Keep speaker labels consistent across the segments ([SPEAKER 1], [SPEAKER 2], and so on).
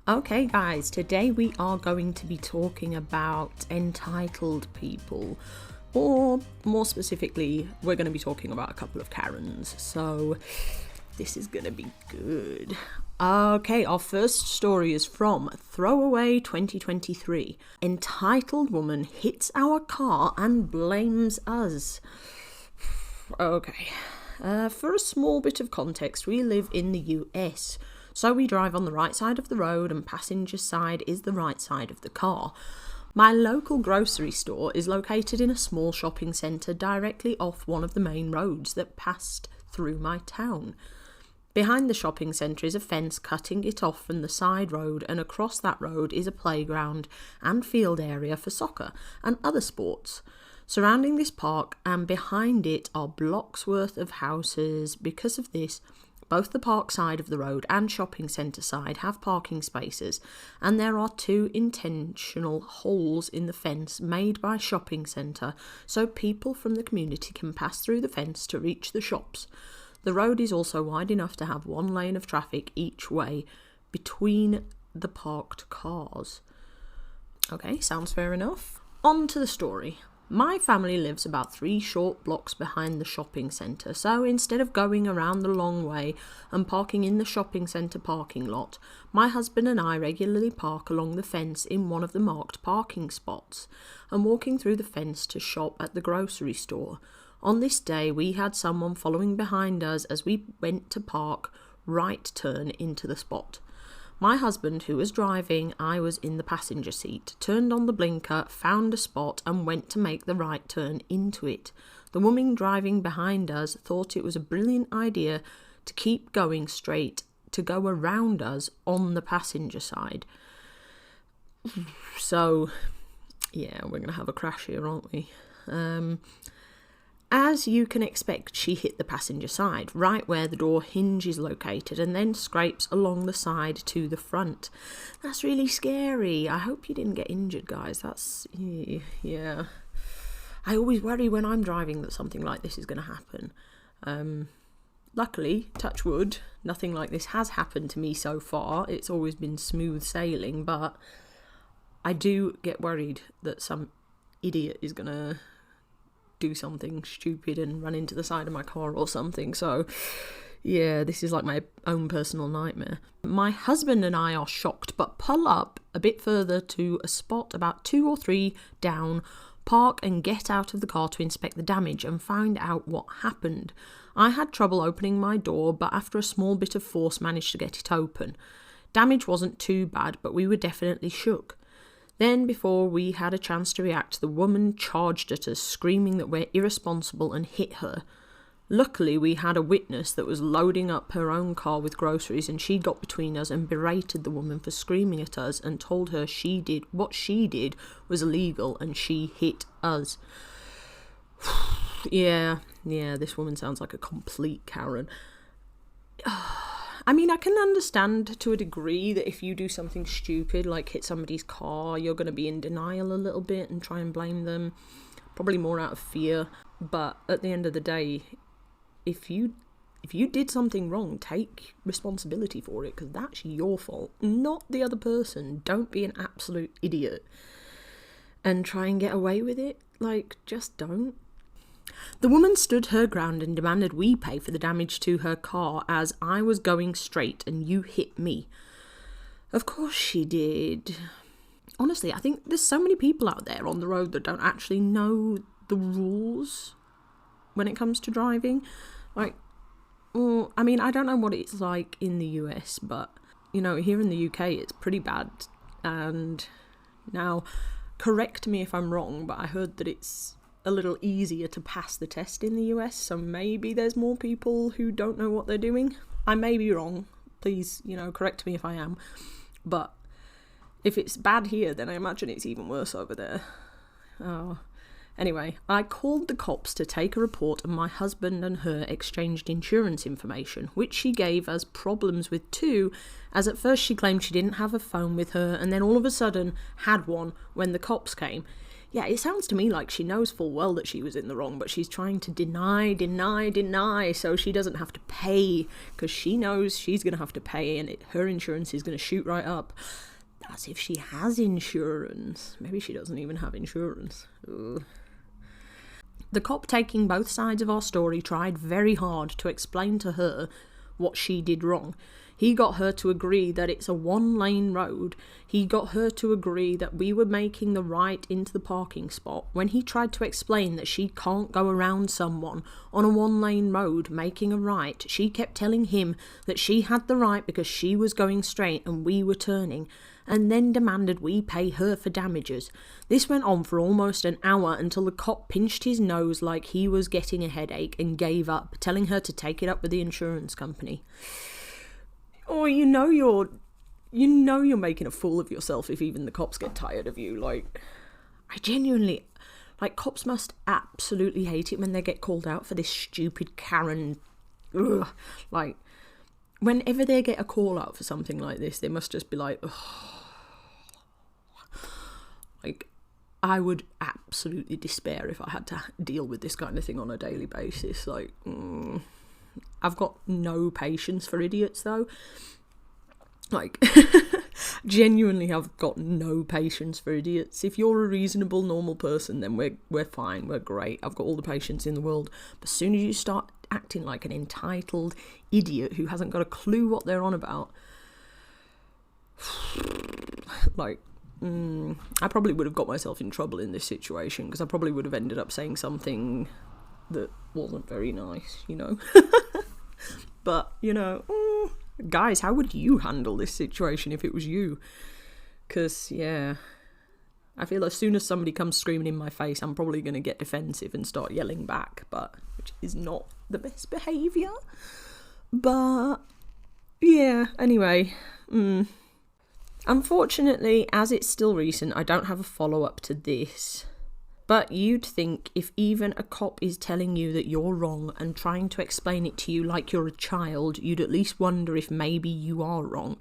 [SPEAKER 1] Okay guys, today we are going to be talking about entitled people, or more specifically, we're going to be talking about a couple of Karens, so this is going to be good. Okay, our first story is from Throwaway 2023. Entitled woman hits our car and blames us. Okay, for a small bit of context, we live in the US. So we drive on the right side of the road and passenger side is the right side of the car. My local grocery store is located in a small shopping centre directly off one of the main roads that passed through my town. Behind the shopping centre is a fence cutting it off from the side road, and across that road is a playground and field area for soccer and other sports. Surrounding this park and behind it are blocks worth of houses. Because of this, both the park side of the road and shopping centre side have parking spaces, and there are 2 intentional holes in the fence made by shopping centre so people from the community can pass through the fence to reach the shops. The road is also wide enough to have 1 lane of traffic each way between the parked cars. Okay, sounds fair enough. On to the story. My family lives about 3 short blocks behind the shopping centre, so instead of going around the long way and parking in the shopping centre parking lot, my husband and I regularly park along the fence in one of the marked parking spots and walking through the fence to shop at the grocery store. On this day, we had someone following behind us as we went to park right turn into the spot. My husband, who was driving, I was in the passenger seat, turned on the blinker, found a spot and went to make the right turn into it. The woman driving behind us thought it was a brilliant idea to keep going straight, to go around us on the passenger side. So, yeah, we're going to have a crash here, aren't we? As you can expect, she hit the passenger side, right where the door hinge is located, and then scrapes along the side to the front. That's really scary. I hope you didn't get injured, guys. That's, yeah. I always worry when I'm driving that something like this is going to happen. Luckily, touch wood, nothing like this has happened to me so far. It's always been smooth sailing, but I do get worried that some idiot is going to do something stupid and run into the side of my car or something. So yeah, this is like my own personal nightmare. My husband and I are shocked, but pull up a bit further to a spot about 2 or 3 down, park and get out of the car to inspect the damage and find out what happened. I had trouble opening my door, but after a small bit of force managed to get it open. Damage wasn't too bad, but we were definitely shook. Then, before we had a chance to react, the woman charged at us, screaming that we're irresponsible and hit her. Luckily, we had a witness that was loading up her own car with groceries, and she got between us and berated the woman for screaming at us and told her what she did was illegal and she hit us. Yeah, this woman sounds like a complete Karen. I mean, I can understand to a degree that if you do something stupid, like hit somebody's car, you're going to be in denial a little bit and try and blame them, probably more out of fear. But at the end of the day, if you did something wrong, take responsibility for it, because that's your fault, not the other person. Don't be an absolute idiot and try and get away with it. Like, just don't. The woman stood her ground and demanded we pay for the damage to her car as I was going straight and you hit me. Of course she did. Honestly, I think there's so many people out there on the road that don't actually know the rules when it comes to driving. Like, well, I mean, I don't know what it's like in the US, but, you know, here in the UK it's pretty bad. And now, correct me if I'm wrong, but I heard that it's a little easier to pass the test in the US, so maybe there's more people who don't know what they're doing. I may be wrong. Please, correct me if I am. But if it's bad here, then I imagine it's even worse over there. Oh. Anyway, I called the cops to take a report, and my husband and her exchanged insurance information, which she gave us problems with too, as at first she claimed she didn't have a phone with her and then all of a sudden had one when the cops came. Yeah, it sounds to me like she knows full well that she was in the wrong, but she's trying to deny, so she doesn't have to pay, because she knows she's going to have to pay, and her insurance is going to shoot right up. That's if she has insurance. Maybe she doesn't even have insurance. Ugh. The cop, taking both sides of our story, tried very hard to explain to her what she did wrong. He got her to agree that it's a one-lane road. He got her to agree that we were making the right into the parking spot. When he tried to explain that she can't go around someone on a one-lane road making a right, she kept telling him that she had the right because she was going straight and we were turning, and then demanded we pay her for damages. This went on for almost an hour until the cop pinched his nose like he was getting a headache and gave up, telling her to take it up with the insurance company. Oh, you know you're making a fool of yourself if even the cops get tired of you. Like, I genuinely, like, cops must absolutely hate it when they get called out for this stupid Karen. Ugh. Like, whenever they get a call out for something like this, they must just be like, ugh. Like, I would absolutely despair if I had to deal with this kind of thing on a daily basis. Like, I've got no patience for idiots, though. Like, genuinely, I've got no patience for idiots. If you're a reasonable, normal person, then we're fine, we're great. I've got all the patience in the world. But as soon as you start acting like an entitled idiot who hasn't got a clue what they're on about, like, I probably would have got myself in trouble in this situation, because I probably would have ended up saying something that wasn't very nice, you know. But, you know, guys, how would you handle this situation if it was you? Because, yeah, I feel as soon as somebody comes screaming in my face, I'm probably going to get defensive and start yelling back, which is not the best behaviour. But, yeah, anyway, unfortunately, as it's still recent, I don't have a follow-up to this. But you'd think if even a cop is telling you that you're wrong and trying to explain it to you like you're a child, you'd at least wonder if maybe you are wrong.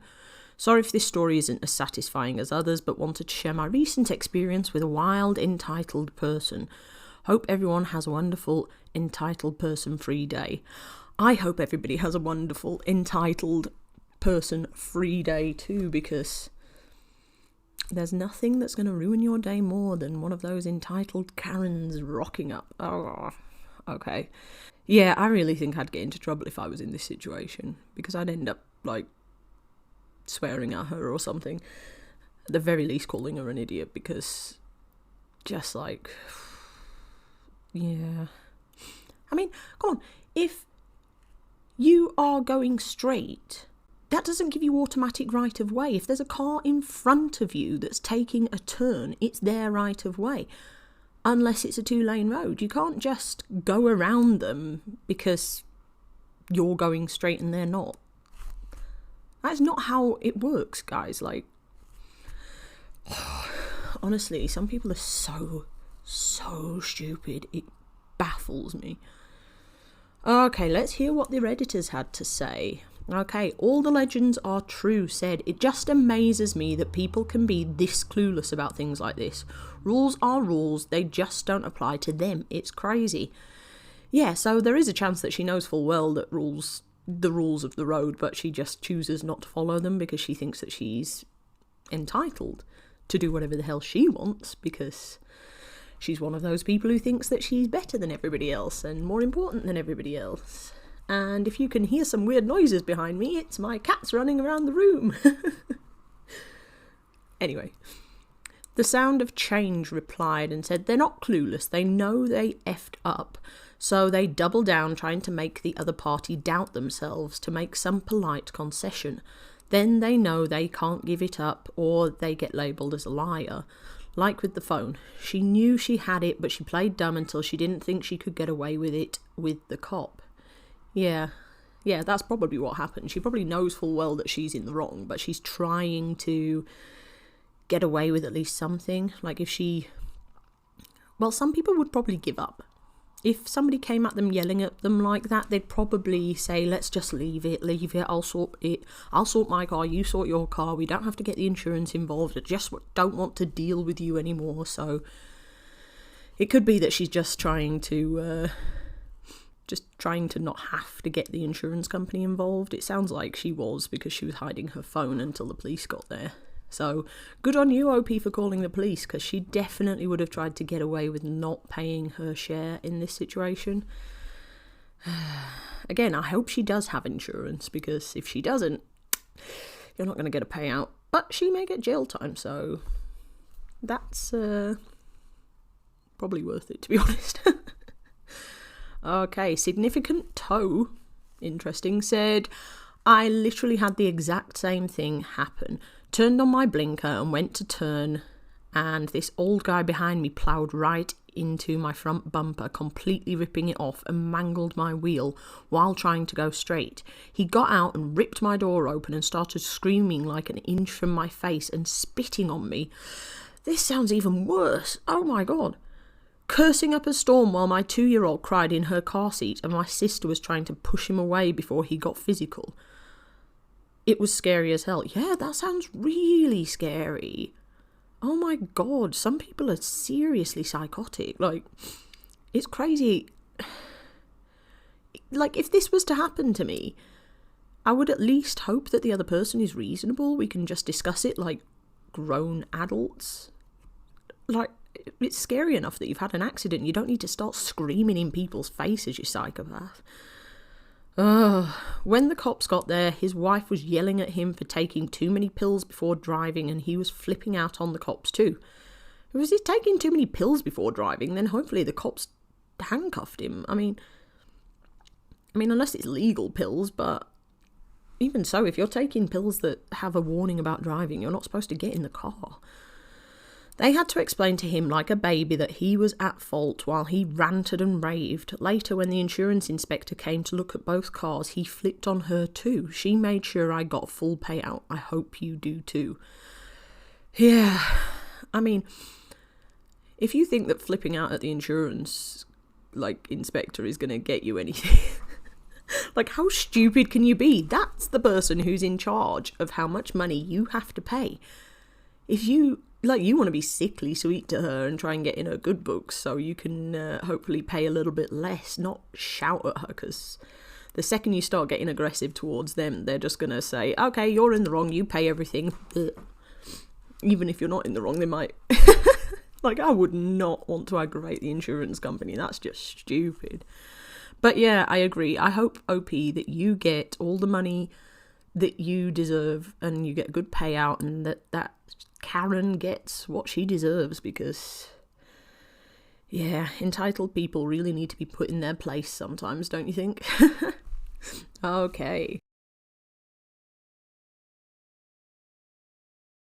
[SPEAKER 1] Sorry if this story isn't as satisfying as others, but wanted to share my recent experience with a wild, entitled person. Hope everyone has a wonderful, entitled person-free day. I hope everybody has a wonderful, entitled person-free day too, because there's nothing that's going to ruin your day more than one of those entitled Karens rocking up. Oh, okay. Yeah, I really think I'd get into trouble if I was in this situation, because I'd end up, like, swearing at her or something. At the very least calling her an idiot, because just, like, yeah. I mean, come on, if you are going straight, that doesn't give you automatic right of way. If there's a car in front of you that's taking a turn, it's their right of way. Unless it's a 2-lane road. You can't just go around them because you're going straight and they're not. That's not how it works, guys. Like, honestly, some people are so stupid. It baffles me. Okay, let's hear what the Redditors had to say. Okay, all the legends are true, said, it just amazes me that people can be this clueless about things like this. Rules are rules, they just don't apply to them. It's crazy. Yeah, so there is a chance that she knows full well that the rules of the road, but she just chooses not to follow them because she thinks that she's entitled to do whatever the hell she wants, because she's one of those people who thinks that she's better than everybody else and more important than everybody else. And if you can hear some weird noises behind me, it's my cats running around the room. Anyway, the Sound of Change replied and said they're not clueless, they know they effed up, so they double down trying to make the other party doubt themselves to make some polite concession. Then they know they can't give it up, or they get labelled as a liar. Like with the phone, she knew she had it, but she played dumb until she didn't think she could get away with it with the cop. Yeah, that's probably what happened. She probably knows full well that she's in the wrong, but she's trying to get away with at least something. Like some people would probably give up. If somebody came at them yelling at them like that, they'd probably say, let's just leave it, I'll sort my car, you sort your car, we don't have to get the insurance involved, I just don't want to deal with you anymore, so It could be that she's just trying to not have to get the insurance company involved. It sounds like she was, because she was hiding her phone until the police got there. So good on you, OP, for calling the police, because she definitely would have tried to get away with not paying her share in this situation. Again, I hope she does have insurance, because if she doesn't, you're not going to get a payout. But she may get jail time, so that's probably worth it, to be honest. Okay, significant toe, interesting, said, I literally had the exact same thing happen. Turned on my blinker and went to turn, and this old guy behind me ploughed right into my front bumper, completely ripping it off, and mangled my wheel while trying to go straight. He got out and ripped my door open and started screaming like an inch from my face and spitting on me. This sounds even worse. Oh my god. Cursing up a storm while my 2-year-old cried in her car seat and my sister was trying to push him away before he got physical. It was scary as hell. Yeah, that sounds really scary. Oh my god, some people are seriously psychotic. Like, it's crazy. Like, if this was to happen to me, I would at least hope that the other person is reasonable. We can just discuss it like grown adults. Like, it's scary enough that you've had an accident. You don't need to start screaming in people's faces, you psychopath. When the cops got there, his wife was yelling at him for taking too many pills before driving, and he was flipping out on the cops too. If he's taking too many pills before driving, then hopefully the cops handcuffed him. I mean, unless it's legal pills, but even so, if you're taking pills that have a warning about driving, you're not supposed to get in the car. They had to explain to him like a baby that he was at fault while he ranted and raved. Later, when the insurance inspector came to look at both cars, he flipped on her too. She made sure I got full payout. I hope you do too. Yeah, I mean, if you think that flipping out at the insurance, inspector is going to get you anything, how stupid can you be? That's the person who's in charge of how much money you have to pay. If you want to be sickly sweet to her and try and get in her good books so you can hopefully pay a little bit less, not shout at her, because the second you start getting aggressive towards them, they're just going to say, okay, you're in the wrong, you pay everything. Even if you're not in the wrong, they might. I would not want to aggravate the insurance company. That's just stupid. But yeah, I agree. I hope, OP, that you get all the money that you deserve and you get a good payout, and that Karen gets what she deserves, because, yeah, entitled people really need to be put in their place sometimes, don't you think? Okay.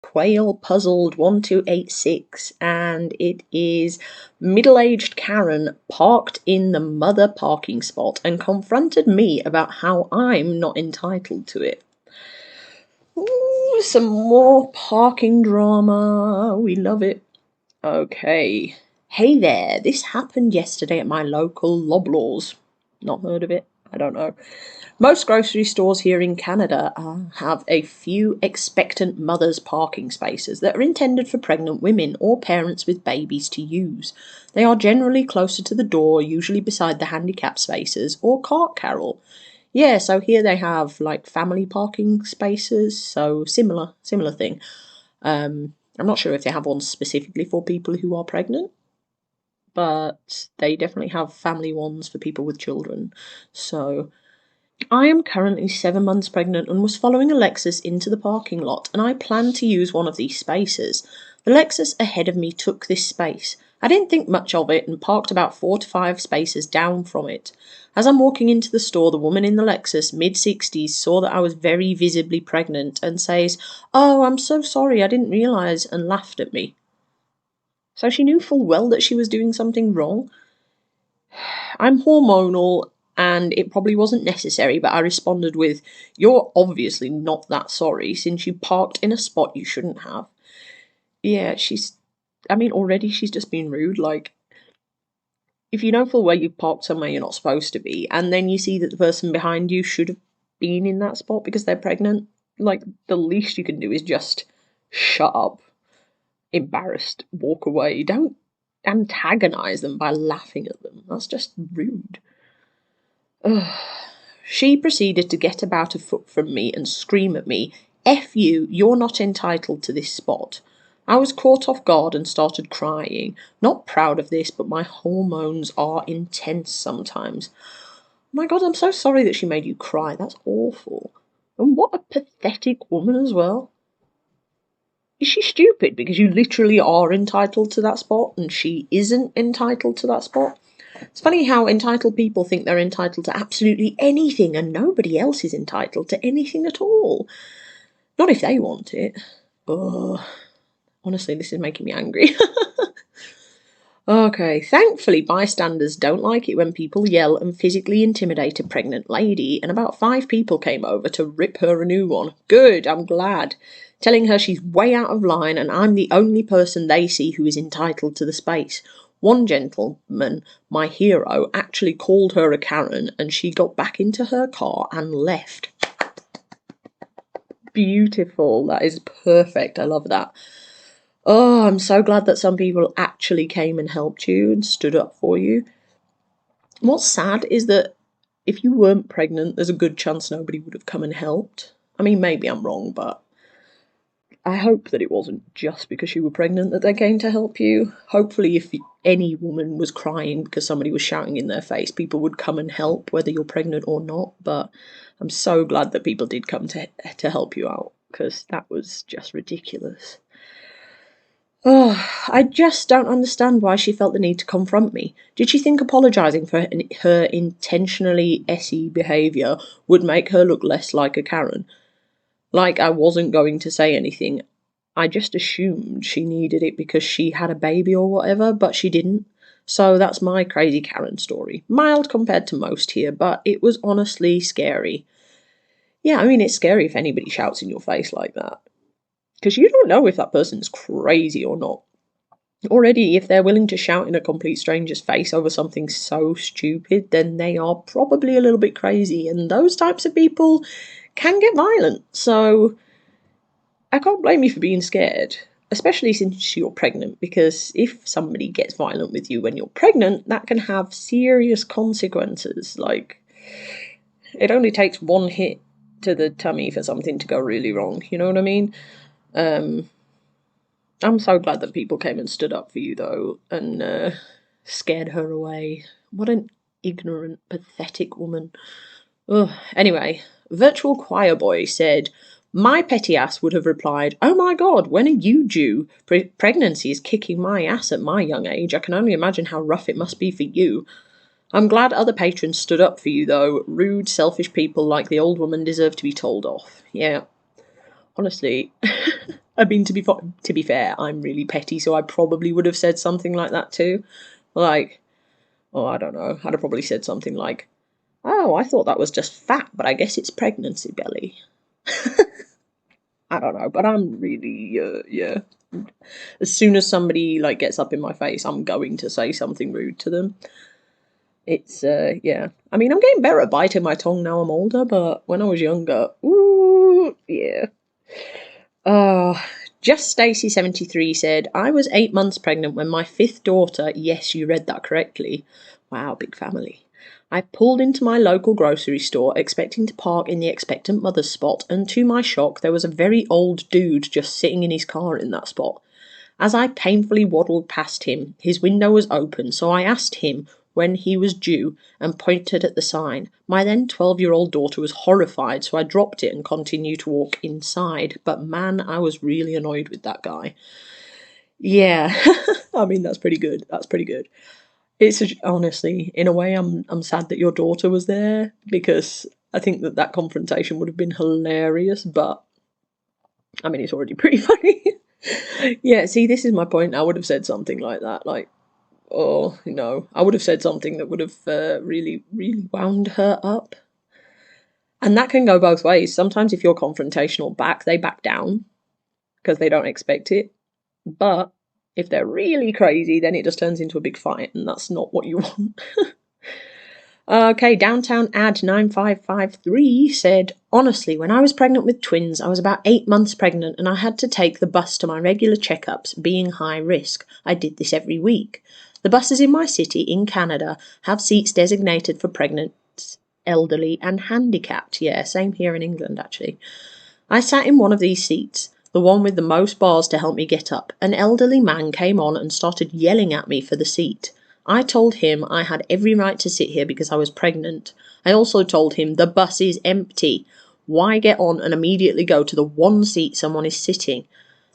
[SPEAKER 1] Quail Puzzled 1286, and it is middle-aged Karen parked in the mother parking spot and confronted me about how I'm not entitled to it. Ooh, some more parking drama. We love it. Okay. Hey there, this happened yesterday at my local Loblaws. Not heard of it? I don't know. Most grocery stores here in Canada have a few expectant mothers parking spaces that are intended for pregnant women or parents with babies to use. They are generally closer to the door, usually beside the handicap spaces or cart carrel. Yeah, so here they have family parking spaces, so similar thing. I'm not sure if they have one specifically for people who are pregnant, but they definitely have family ones for people with children. So I am currently 7 months pregnant and was following a Lexus into the parking lot, and I planned to use one of these spaces. The Lexus ahead of me took this space. I didn't think much of it and parked about 4 to 5 spaces down from it. As I'm walking into the store, the woman in the Lexus, mid-60s, saw that I was very visibly pregnant and says, "Oh, I'm so sorry, I didn't realise," and laughed at me. So she knew full well that she was doing something wrong. I'm hormonal and it probably wasn't necessary, but I responded with, "You're obviously not that sorry since you parked in a spot you shouldn't have." Yeah, already she's just being rude. If you know full well you've parked somewhere you're not supposed to be, and then you see that the person behind you should have been in that spot because they're pregnant, the least you can do is just shut up, embarrassed, walk away. Don't antagonise them by laughing at them. That's just rude. Ugh. She proceeded to get about a foot from me and scream at me, "F you, you're not entitled to this spot." I was caught off guard and started crying. Not proud of this, but my hormones are intense sometimes. My God, I'm so sorry that she made you cry. That's awful. And what a pathetic woman as well. Is she stupid because you literally are entitled to that spot and she isn't entitled to that spot? It's funny how entitled people think they're entitled to absolutely anything and nobody else is entitled to anything at all. Not if they want it. Ugh. Honestly, this is making me angry. Okay, thankfully bystanders don't like it when people yell and physically intimidate a pregnant lady, and about 5 people came over to rip her a new one. Good, I'm glad. Telling her she's way out of line and I'm the only person they see who is entitled to the space. One gentleman, my hero, actually called her a Karen and she got back into her car and left. Beautiful, that is perfect, I love that. Oh, I'm so glad that some people actually came and helped you and stood up for you. What's sad is that if you weren't pregnant, there's a good chance nobody would have come and helped. I mean, maybe I'm wrong, but I hope that it wasn't just because you were pregnant that they came to help you. Hopefully, if any woman was crying because somebody was shouting in their face, people would come and help, whether you're pregnant or not. But I'm so glad that people did come to help you out, because that was just ridiculous. Oh, I just don't understand why she felt the need to confront me. Did she think apologising for her intentionally SE behaviour would make her look less like a Karen? Like I wasn't going to say anything. I just assumed she needed it because she had a baby or whatever, but she didn't. So that's my crazy Karen story. Mild compared to most here, but it was honestly scary. Yeah, I mean, it's scary if anybody shouts in your face like that, because you don't know if that person's crazy or not. Already, if they're willing to shout in a complete stranger's face over something so stupid, then they are probably a little bit crazy, and those types of people can get violent. So I can't blame you for being scared, especially since you're pregnant, because if somebody gets violent with you when you're pregnant, that can have serious consequences. Like, it only takes one hit to the tummy for something to go really wrong, you know what I mean? I'm so glad that people came and stood up for you, though, and scared her away. What an ignorant, pathetic woman. Ugh. Anyway, Virtual Choir Boy said, "My petty ass would have replied, 'Oh my God, when are you due? Pregnancy is kicking my ass at my young age. I can only imagine how rough it must be for you.' I'm glad other patrons stood up for you, though. Rude, selfish people like the old woman deserve to be told off." Yeah. Honestly, I mean, to be fair, I'm really petty, so I probably would have said something like that too. Like, oh, I don't know. I'd have probably said something like, "Oh, I thought that was just fat, but I guess it's pregnancy belly." I don't know, but I'm really, yeah. As soon as somebody, like, gets up in my face, I'm going to say something rude to them. It's, yeah. I mean, I'm getting better at biting my tongue now I'm older, but when I was younger, ooh, yeah. Just Stacy73 said, "I was 8 months pregnant when my 5th daughter," yes, you read that correctly. Wow, big family. "I pulled into my local grocery store expecting to park in the expectant mother's spot, and to my shock, there was a very old dude just sitting in his car in that spot. As I painfully waddled past him, his window was open, so I asked him when he was due and pointed at the sign. My then 12-year-old daughter was horrified, so I dropped it and continued to walk inside. But man, I was really annoyed with that guy." Yeah, I mean, that's pretty good. That's pretty good. It's honestly, in a way, I'm sad that your daughter was there, because I think that confrontation would have been hilarious. But I mean, it's already pretty funny. Yeah, see, this is my point. I would have said something like that, like, oh, no, I would have said something that would have really, really wound her up. And that can go both ways. Sometimes if you're confrontational back, they back down because they don't expect it. But if they're really crazy, then it just turns into a big fight, and that's not what you want. Okay, Downtown Ad 9553 said, honestly, when I was pregnant with twins, I was about 8 months pregnant and I had to take the bus to my regular checkups, being high risk. I did this every week. The buses in my city in Canada have seats designated for pregnant, elderly and handicapped. Yeah, same here in England, actually. I sat in one of these seats, the one with the most bars to help me get up. An elderly man came on and started yelling at me for the seat. I told him I had every right to sit here because I was pregnant. I also told him the bus is empty. Why get on and immediately go to the one seat someone is sitting?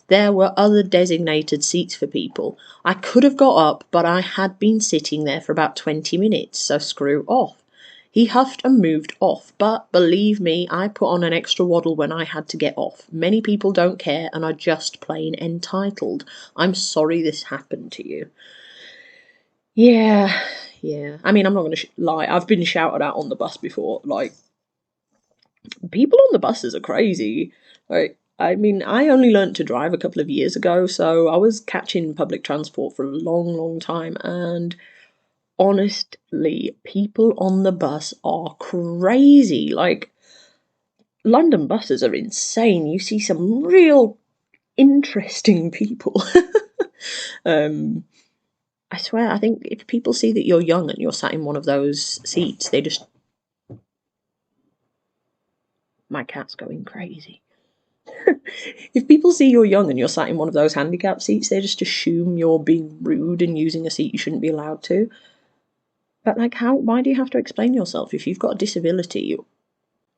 [SPEAKER 1] There were other designated seats for people. I could have got up, but I had been sitting there for about 20 minutes, so screw off. He huffed and moved off, but believe me, I put on an extra waddle when I had to get off. Many people don't care and are just plain entitled. I'm sorry this happened to you. Yeah. I mean, I'm not going to lie. I've been shouted at on the bus before. Like, people on the buses are crazy. Like, I mean, I only learnt to drive a couple of years ago, so I was catching public transport for a long, long time. And honestly, people on the bus are crazy. Like, London buses are insane. You see some real interesting people. I swear, I think if people see that you're young and you're sat in one of those seats, they just... My cat's going crazy. If people see you're young and you're sat in one of those handicap seats, they just assume you're being rude and using a seat you shouldn't be allowed to. But, like, why do you have to explain yourself? If you've got a disability,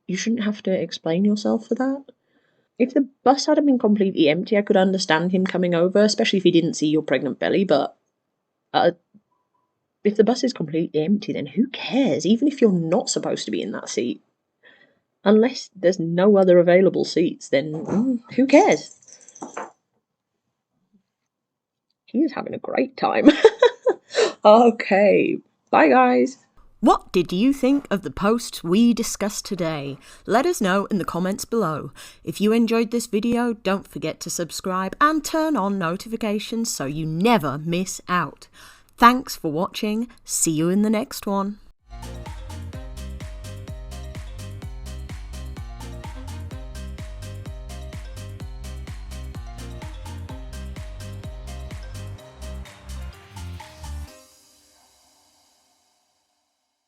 [SPEAKER 1] you shouldn't have to explain yourself for that. If the bus hadn't been completely empty, I could understand him coming over, especially if he didn't see your pregnant belly, but... if the bus is completely empty, then who cares? Even if you're not supposed to be in that seat. Unless there's no other available seats, then who cares? He is having a great time. Okay, bye guys. What did you think of the posts we discussed today? Let us know in the comments below. If you enjoyed this video, don't forget to subscribe and turn on notifications so you never miss out. Thanks for watching. See you in the next one.